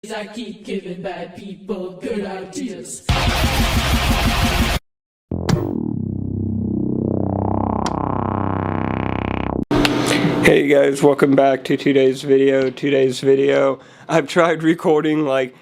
I keep giving bad people good ideas. Hey guys, welcome back to today's video. I've tried recording like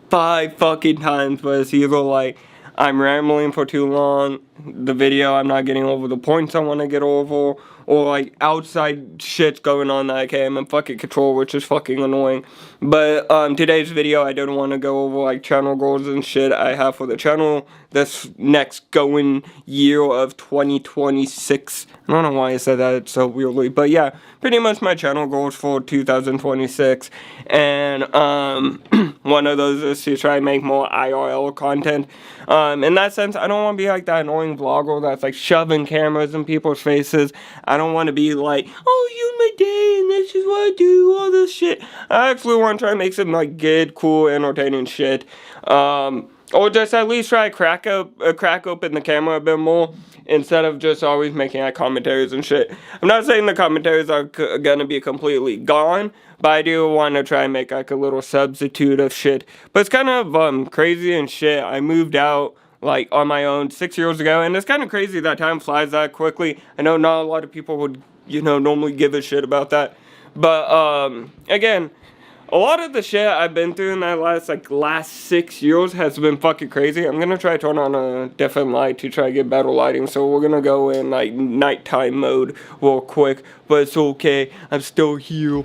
5 fucking times, but it's either like I'm rambling for too long, the video I'm not getting over the points I want to get over, or like outside shit's going on that I can't even fucking control, which is fucking annoying. But today's video I don't want to go over like channel goals and shit I have for the channel this next going year of 2026. I don't know why I said that so weirdly, but yeah, pretty much my channel goals for 2026, and one of those is to try and make more IRL content. In that sense, I don't want to be like that annoying vlogger that's like shoving cameras in people's faces. I don't want to be like, oh, you my day and this is what I do, all this shit. I actually want to try and make some like good, cool, entertaining shit. Or just at least try to crack open the camera a bit more, instead of just always making like commentaries and shit. I'm not saying the commentaries are gonna be completely gone, but I do want to try and make like a little substitute of shit. But it's kind of crazy and shit. I moved out like on my own 6 years ago, and it's kind of crazy that time flies that quickly. I know not a lot of people would, normally give a shit about that. But again, a lot of the shit I've been through in that last 6 years has been fucking crazy. I'm gonna try to turn on a different light to try to get better lighting. So we're gonna go in like nighttime mode real quick. But it's okay, I'm still here.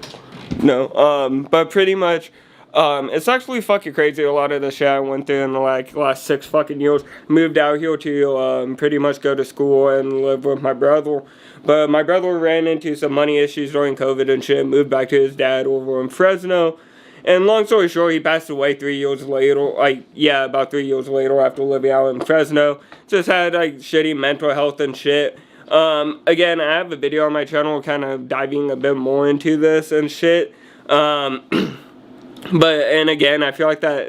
No, but pretty much, it's actually fucking crazy. A lot of the shit I went through in the last 6 fucking years. Moved out here to pretty much go to school and live with my brother. But my brother ran into some money issues during COVID and shit. Moved back to his dad over in Fresno. And long story short, he passed away 3 years later. About 3 years later after living out in Fresno. Just had like shitty mental health and shit. Again, I have a video on my channel kind of diving a bit more into this and shit. And again, I feel like that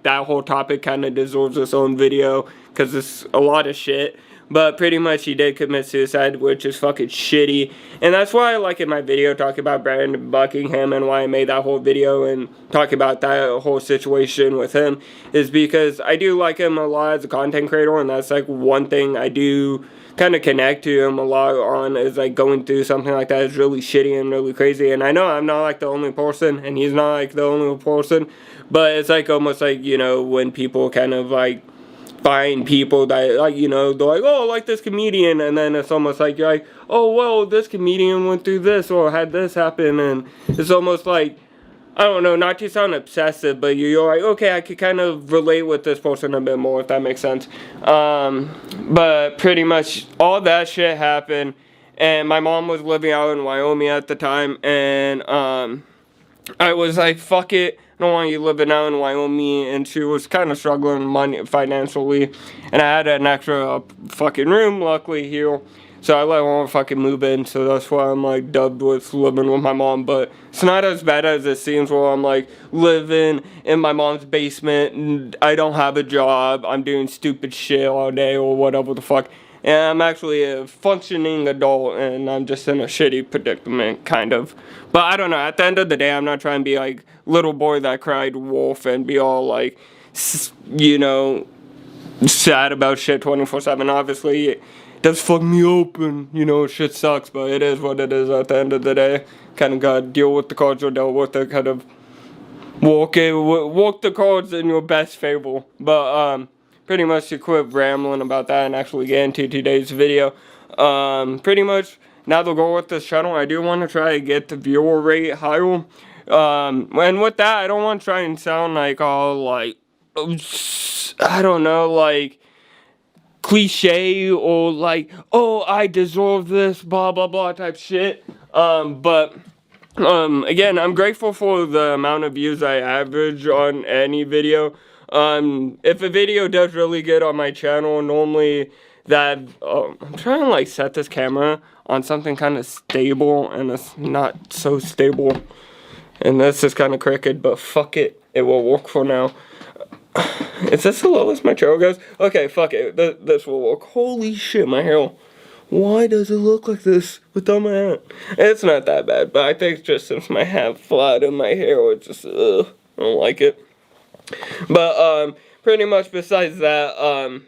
that whole topic kind of deserves its own video because it's a lot of shit. But pretty much he did commit suicide, which is fucking shitty. And that's why I like in my video talk about Brandon Buckingham and why I made that whole video and talk about that whole situation with him, is because I do like him a lot as a content creator, and that's like one thing I do kind of connect to him a lot on, is like going through something like that is really shitty and really crazy. And I know I'm not like the only person, and he's not like the only person, but it's like almost like, when people kind of like find people that like, they're like, oh, like this comedian, and then it's almost like you're like, oh, well, this comedian went through this or had this happen, and it's almost like, I don't know, not to sound obsessive, but you're like, okay, I could kind of relate with this person a bit more, if that makes sense. But pretty much all that shit happened, and my mom was living out in Wyoming at the time, and I was like, fuck it, I don't want you living out in Wyoming, and she was kind of struggling financially, and I had an extra fucking room, luckily, here. So I let her fucking move in, so that's why I'm like dubbed with living with my mom. But it's not as bad as it seems, where I'm like living in my mom's basement and I don't have a job, I'm doing stupid shit all day or whatever the fuck. And I'm actually a functioning adult and I'm just in a shitty predicament, kind of. But I don't know, at the end of the day, I'm not trying to be like little boy that cried wolf and be all like, sad about shit 24/7. Obviously, it does fuck me up and, shit sucks, but it is what it is at the end of the day. Kind of gotta deal with the cards you're dealt with, to kind of walk the cards in your best favor. But, pretty much to quit rambling about that and actually get into today's video. Pretty much, now the goal with this channel, I do want to try to get the viewer rate higher. And with that, I don't want to try and sound like all like, I don't know, like cliche or like, oh, I deserve this, blah blah blah type shit. But again, I'm grateful for the amount of views I average on any video. If a video does really good on my channel, normally that I'm trying to like set this camera on something kind of stable, and it's not so stable, and this is kind of crooked, but fuck it, it will work for now. Is this the lowest my channel goes? Okay, fuck it, this will work. Holy shit, my hair. Why does it look like this without my hat? It's not that bad, but I think it's just since my hat flat in my hair, it's just, I don't like it. But pretty much besides that,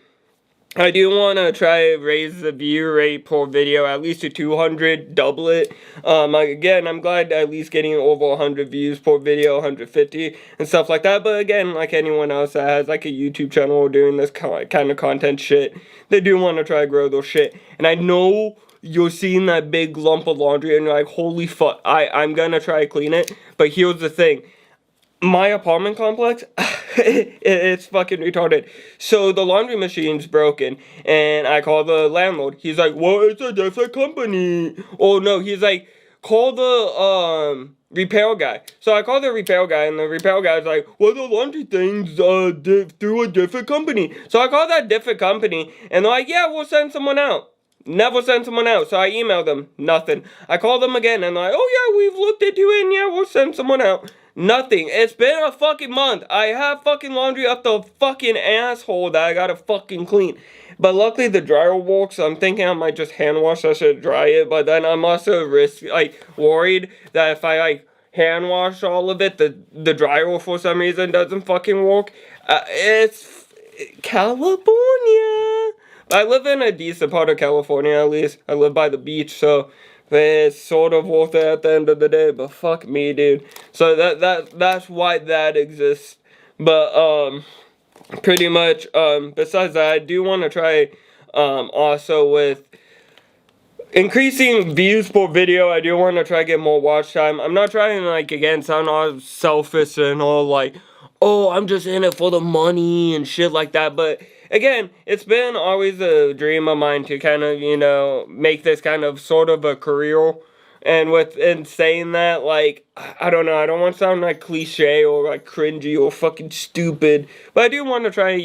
I do want to try to raise the view rate per video at least to 200, double it. Again, I'm glad at least getting over 100 views per video, 150 and stuff like that. But again, like anyone else that has like a YouTube channel doing this kind of content shit, they do want to try to grow their shit. And I know you're seeing that big lump of laundry and you're like, holy fuck, I'm gonna try to clean it. But here's the thing. My apartment complex, it's fucking retarded. So the laundry machine's broken, and I call the landlord. He's like, well, it's a different company. Oh no, he's like, call the repair guy. So I call the repair guy, and the repair guy's like, well, the laundry thing's through a different company. So I call that different company, and they're like, yeah, we'll send someone out. Never send someone out. So I emailed them, nothing. I called them again, and they're like, oh yeah, we've looked into it, and yeah, we'll send someone out. Nothing. It's been a fucking month. I have fucking laundry up the fucking asshole that I gotta fucking clean. But luckily the dryer works, so I'm thinking I might just hand wash that shit, dry it. But then I'm also worried that if I hand wash all of it, the dryer for some reason doesn't fucking work. It's California. I live in a decent part of California at least. I live by the beach, so it's sort of worth it at the end of the day, but fuck me, dude. So that's why that exists. But pretty much besides that, I do want to try also with increasing views per video. I do want to try to get more watch time. I'm not trying to again sound all selfish and all like, oh, I'm just in it for the money and shit like that, but again, it's been always a dream of mine to kind of, make this kind of sort of a career. And in saying that, I don't know, I don't want to sound like cliche or cringy or fucking stupid, but I do want to try,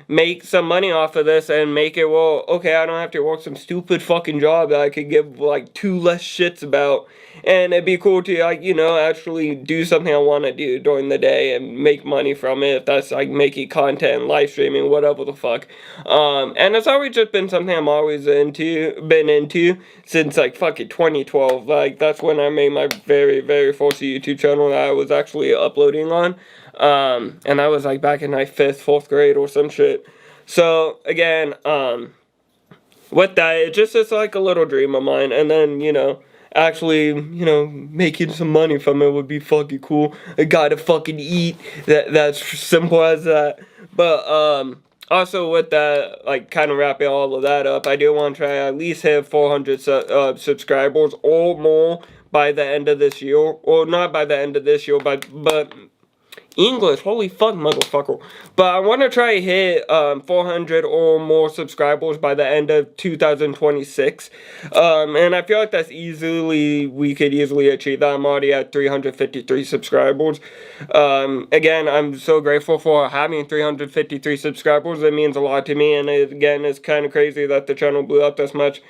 make some money off of this and make it, well, okay, I don't have to work some stupid fucking job that I could give 2 less shits about. And it'd be cool to, actually do something I want to do during the day and make money from it. If that's, making content, live streaming, whatever the fuck. And it's always just been something I'm always been into since, fucking 2012. That's when I made my very, very first YouTube channel that I was actually uploading on. And I was, back in, 5th, 4th grade or some shit. So, again, with that, it just is, a little dream of mine. And then, actually, making some money from it would be fucking cool. I gotta fucking eat. That's simple as that. But, also with that, kind of wrapping all of that up, I do want to try at least hit 400 subscribers or more by the end of this year. Or not by the end of this year, but English, holy fuck, motherfucker. But I want to try to hit 400 or more subscribers by the end of 2026. And I feel like we could easily achieve that. I'm already at 353 subscribers. Again, I'm so grateful for having 353 subscribers. It means a lot to me. And again, it's kind of crazy that the channel blew up this much.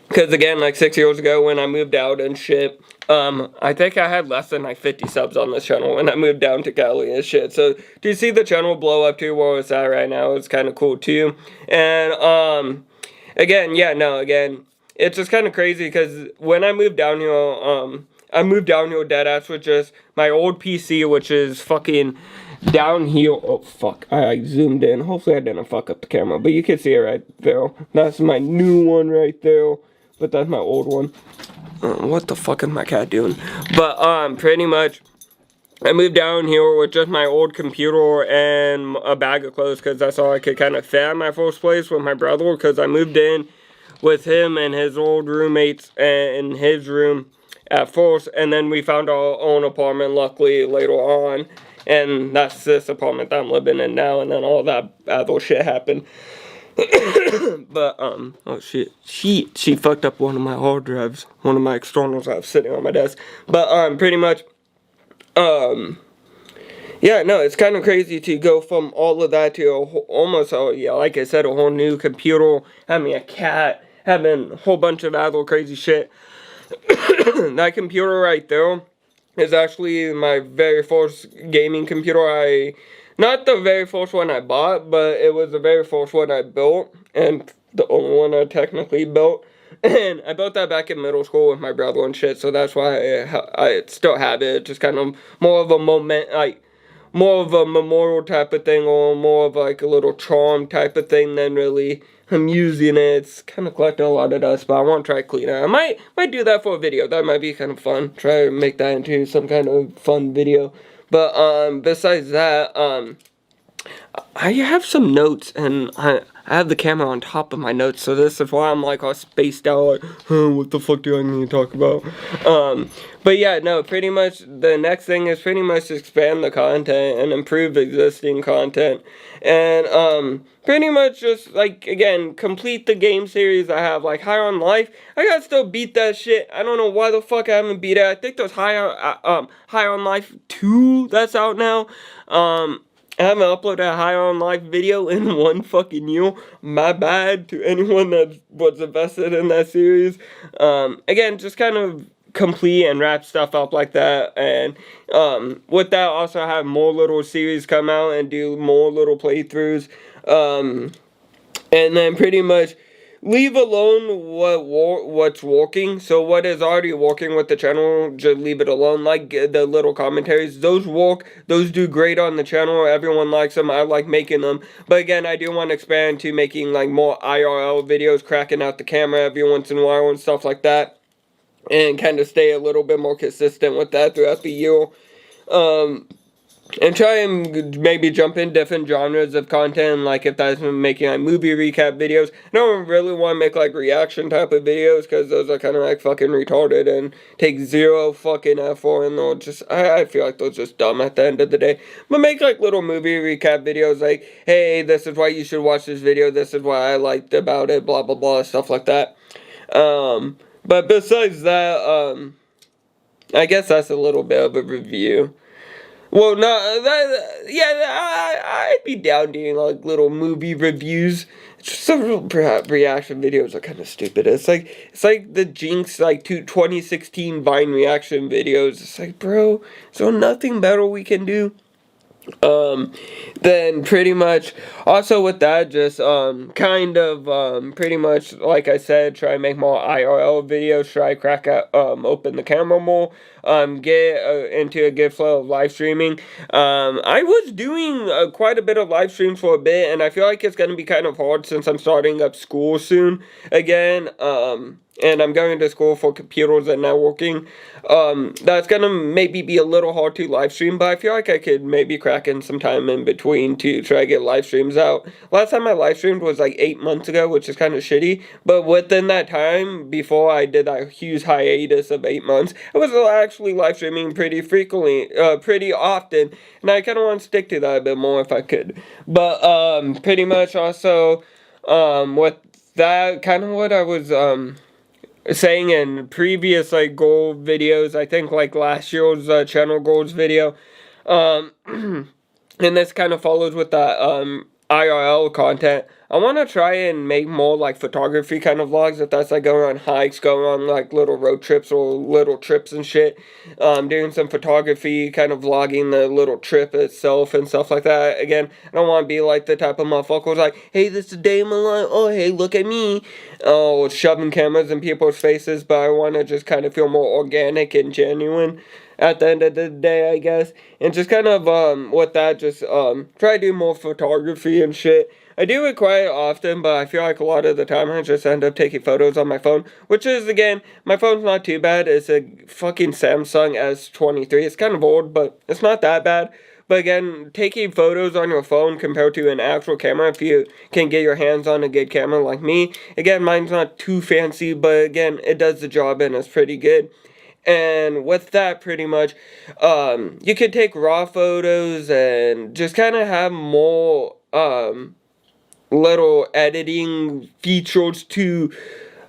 Because again, 6 years ago when I moved out and shit, I think I had less than 50 subs on this channel when I moved down to Cali and shit. So to see the channel blow up to where it's at right now is kind of cool too. And again, it's just kind of crazy because when I moved down here, deadass with just my old PC, which is fucking down here. Oh fuck, I zoomed in. Hopefully I didn't fuck up the camera, but you can see it right there. That's my new one right there, but that's my old one. What the fuck is my cat doing? But pretty much I moved down here with just my old computer and a bag of clothes because that's all I could kind of fit at my first place with my brother, because I moved in with him and his old roommates in his room at first, and then we found our own apartment luckily later on, and that's this apartment that I'm living in now, and then all that other shit happened. But, oh shit, she fucked up one of my hard drives, one of my externals I have sitting on my desk. But, pretty much, yeah, no, it's kind of crazy to go from all of that to almost, like I said, a whole new computer, having a cat, having a whole bunch of other crazy shit. That computer right there is actually my very first gaming computer. Not the very first one I bought, but it was the very first one I built, and the only one I technically built. And I built that back in middle school with my brother and shit, so that's why I still have it. Just kind of more of a more of a memorial type of thing, or more of like a little charm type of thing than really I'm using it. It's kind of collecting a lot of dust, but I want to try to clean it. I might do that for a video. That might be kind of fun. Try to make that into some kind of fun video. But besides that, I have some notes, and I have the camera on top of my notes, so this is why I'm like all spaced out, like, what the fuck do I need to talk about? But yeah, no, pretty much the next thing is pretty much expand the content and improve existing content, and pretty much just, like, again, complete the game series I have, like High on Life. I gotta still beat that shit. I don't know why the fuck I haven't beat it. I think there's High on Life 2 that's out now. I haven't uploaded a High on Life video in 1 fucking year. My bad to anyone that was invested in that series. Again, just kind of complete and wrap stuff up like that. And with that, also have more little series come out and do more little playthroughs. And then pretty much leave alone what's working. So what is already working with the channel, just leave it alone. Like the little commentaries, those work. Those do great on the channel. Everyone likes them. I like making them. But again, I do want to expand to making like more IRL videos, cracking out the camera every once in a while and stuff like that. And kind of stay a little bit more consistent with that throughout the year. And try and maybe jump in different genres of content, like if that's making like movie recap videos. I don't really want to make like reaction type of videos, because those are kind of like fucking retarded and take zero fucking effort, and they'll just, I feel like they're just dumb at the end of the day. But make like little movie recap videos like, hey, this is why you should watch this video, this is what I liked about it, blah blah blah, stuff like that. But besides that, I guess that's a little bit of a review. Well, no, I'd be down doing like little movie reviews. Some reaction videos are kind of stupid. It's like the Jinx like 2016 Vine reaction videos. It's like, bro, is there nothing better we can do? Then pretty much also with that, just pretty much like I said, try to make more IRL videos, try to crack out, open the camera more, get into a good flow of live streaming. I was doing quite a bit of live streams for a bit, and I feel like it's gonna be kind of hard since I'm starting up school soon again. And I'm going to school for computers and networking. That's gonna maybe be a little hard to live stream, but I feel like I could maybe crack in some time in between to try to get live streams out. Last time I live streamed was like 8 months ago, which is kind of shitty. But within that time, before I did that huge hiatus of 8 months, I was actually live streaming pretty frequently, pretty often, and I kind of want to stick to that a bit more if I could. But pretty much also with that, kind of what I was saying in previous like goal videos, I think like last year's channel goals video, and this kind of follows with that IRL content. I want to try and make more like photography kind of vlogs, if that's like going on hikes, going on like little road trips or little trips and shit. Doing some photography, kind of vlogging the little trip itself and stuff like that. Again, I don't want to be like the type of motherfuckers like, hey, this is a day in my life, oh, hey, look at me. Oh, shoving cameras in people's faces, but I want to just kind of feel more organic and genuine at the end of the day, I guess. And just kind of, with that, just, try to do more photography and shit. I do it quite often, but I feel like a lot of the time I just end up taking photos on my phone, which is, again, my phone's not too bad. It's a fucking Samsung S23. It's kind of old, but it's not that bad. But again, taking photos on your phone compared to an actual camera, if you can get your hands on a good camera like me, again, mine's not too fancy, but again, it does the job and it's pretty good. And with that, pretty much, you could take raw photos and just kind of have more, little editing features to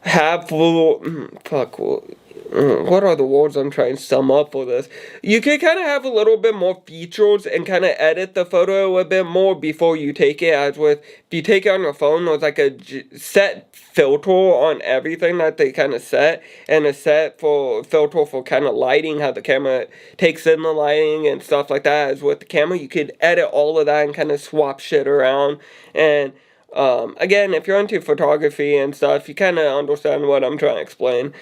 have for, what are the words I'm trying to sum up for this? You could kind of have a little bit more features and kind of edit the photo a bit more before you take it, as with, if you take it on your phone, there's like a set filter on everything that they kind of set, and a set for filter for kind of lighting, how the camera takes in the lighting and stuff like that. As with the camera, you could edit all of that and kind of swap shit around. And Again, if you're into photography and stuff, you kind of understand what I'm trying to explain.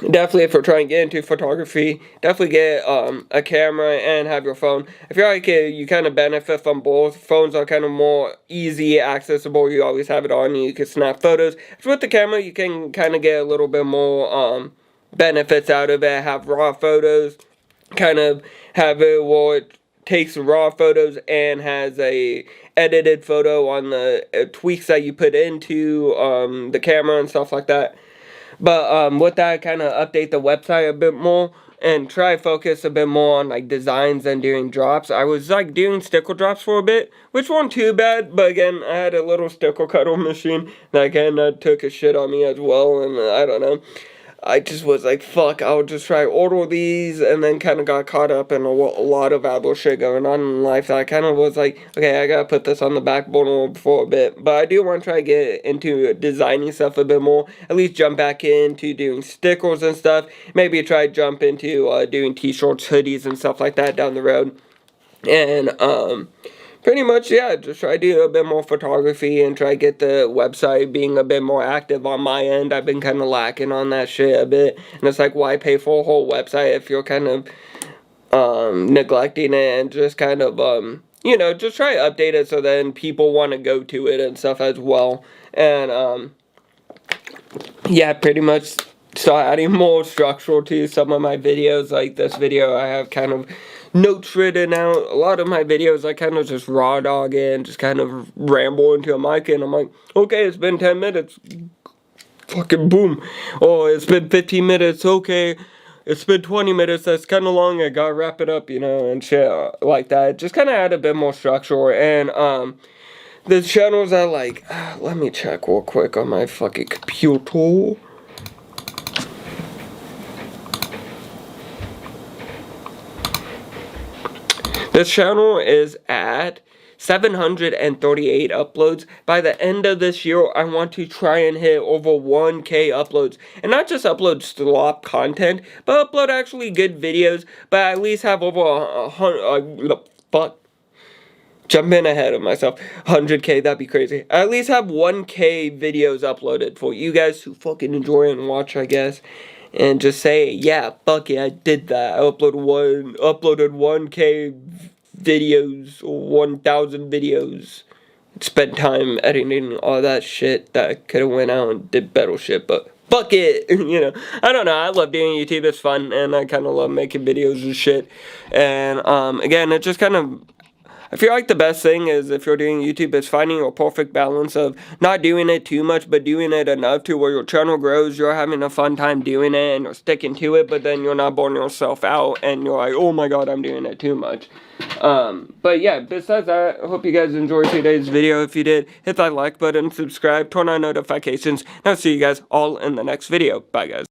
Definitely, if you're trying to get into photography, definitely get a camera and have your phone. I feel like you kind of benefit from both. Phones are kind of more easy, accessible. You always have it on you. You can snap photos. So with the camera, you can kind of get a little bit more benefits out of it. Have raw photos. Kind of have it where it takes raw photos and has a edited photo on the tweaks that you put into the camera and stuff like that. But with that, kind of update the website a bit more and try focus a bit more on like designs and doing drops. I was like doing sticker drops for a bit, which weren't too bad, but again, I had a little sticker cutter machine that kind of took a shit on me as well, and I don't know. I just was like, fuck, I'll just try order these, and then kind of got caught up in a lot of other shit going on in life. I kind of was like, okay, I gotta put this on the back burner for a bit. But I do want to try to get into designing stuff a bit more. At least jump back into doing stickers and stuff. Maybe try to jump into doing t-shirts, hoodies, and stuff like that down the road. And, pretty much, yeah, just try to do a bit more photography and try to get the website being a bit more active on my end. I've been kind of lacking on that shit a bit. And it's like, why pay for a whole website if you're kind of neglecting it, and just kind of, you know, just try to update it so then people want to go to it and stuff as well. And, yeah, pretty much start adding more structure to some of my videos. Like this video, I have kind of notes written out. A lot of my videos, I kind of just raw dog in, just kind of ramble into a mic, and I'm like, okay, it's been 10 minutes. Fucking boom. Oh, it's been 15 minutes. Okay, it's been 20 minutes. That's kind of long. I gotta wrap it up, you know, and shit like that. Just kind of add a bit more structure. And, the channels are like, let me check real quick on my fucking computer. This channel is at 738 uploads. By the end of this year, I want to try and hit over 1K uploads. And not just upload slop content, but upload actually good videos. But at least have over 100, jumping ahead of myself, 100K, that'd be crazy. At least have 1K videos uploaded for you guys to fucking enjoy and watch, I guess. And just say, yeah, fuck yeah, I did that. I uploaded 1K videos, or 1,000 videos. Spent time editing all that shit that I could have went out and did better shit, but fuck it, you know. I don't know, I love doing YouTube, it's fun, and I kind of love making videos and shit. And, again, it just kind of, I feel like the best thing is if you're doing YouTube is finding a perfect balance of not doing it too much, but doing it enough to where your channel grows, you're having a fun time doing it, and you're sticking to it, but then you're not burning yourself out, and you're like, oh my god, I'm doing it too much. But yeah, besides that, I hope you guys enjoyed today's video. If you did, hit that like button, subscribe, turn on notifications, and I'll see you guys all in the next video. Bye, guys.